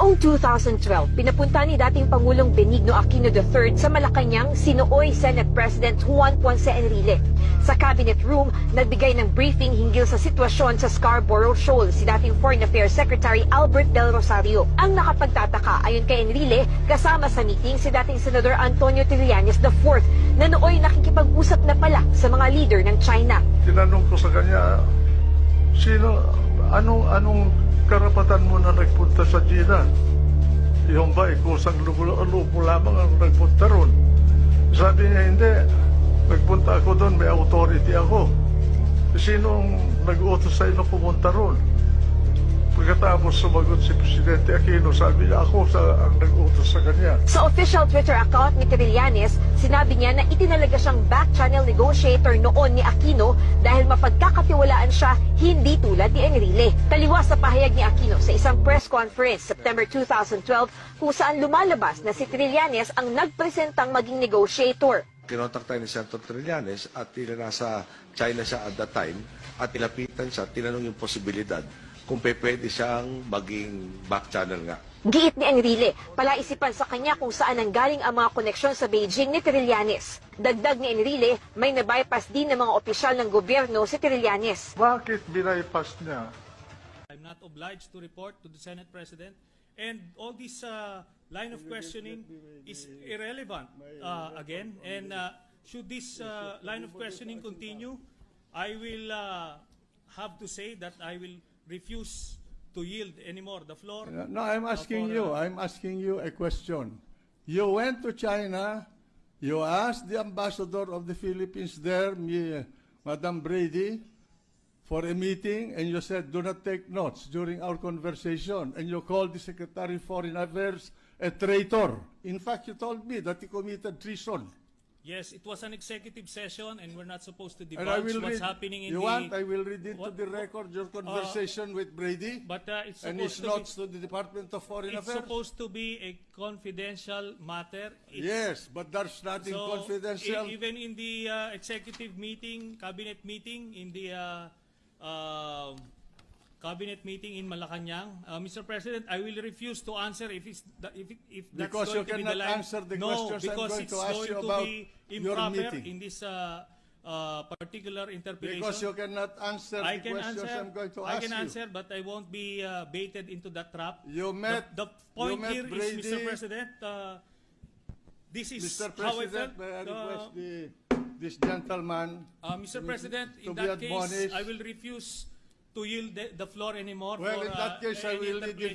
Noong 2012, pinapunta ni dating Pangulong Benigno Aquino III sa Malacanang si nooy Senate President Juan Ponce Enrile. Sa Cabinet Room, nagbigay ng briefing hinggil sa sitwasyon sa Scarborough Shoal si dating Foreign Affairs Secretary Albert Del Rosario. Ang nakapagtataka ayon kay Enrile, kasama sa meeting si dating Senador Antonio Trillanes IV na nooy nakikipag-usap na pala sa mga leader ng China. Tinanong ko sa kanya, anong karapatan mo na nagpunta sa China? Yung ba, kusang lupo lamang ang nagpunta ron. Sabi niya, hindi. Nagpunta ako doon, may authority ako. Sinong nag-utos sa'yo na pumunta ron? Pagkatapos sumagot si Presidente Aquino, sabi niya, ako ang nag-utos sa kanya. Sa official Twitter account ni Trillanes, sinabi niya na itinalaga siyang back-channel negotiator noon ni Aquino dahil mapagkakatiwalaan siya, hindi tulad ni Enrile. Taliwas sa pahayag ni Aquino sa isang press conference September 2012 kung saan lumalabas na si Trillanes ang nagpresentang maging negotiator. Kinontak tayo ni Senator Trillanes at nasa China siya at that time at nilapitan siya, tinanong yung posibilidad kung pwede siyang maging back channel nga. Giit ni Enrile, palaisipan sa kanya kung saan nanggaling ang mga koneksyon sa Beijing ni Trillanes. Dagdag ni Enrile, may nabypass din ng mga opisyal ng gobyerno si Trillanes. Bakit binaypass niya? I'm not obliged to report to the Senate President, and all this line of questioning is irrelevant again. And should this line of questioning continue, I will have to say that I will refuse to yield anymore the floor. No, I'm asking you a question. You went to China, you asked the ambassador of the Philippines there, Madam Brady, for a meeting, and you said, do not take notes during our conversation, and you called the Secretary of Foreign Affairs a traitor. In fact, you told me that he committed treason. Yes, it was an executive session, and we're not supposed to And I divulge will what's read, happening in you the... want, I will read into the record your conversation with Brady But it's and his supposed notes to the Department of Foreign it's Affairs. supposed to be a confidential matter. Yes, but there's nothing confidential. Even in the executive meeting, cabinet meeting, in the cabinet meeting in Malacanang, Mr. President, I will refuse to answer if that's Because going you to be the cannot line. answer the No, questions I'm because going it's to ask going you to about be your improper meeting. in this particular interpretation. Because you cannot answer the questions I'm going to ask you. I can answer, but I won't be baited into that trap. You met, The point you met here Brady. is, Mr. President, this is Mr. how I President, felt. may I request this gentleman Mr. President, to in be that case, admonished. I will refuse to yield the floor anymore Well, for in that case, I any will lead you interpretation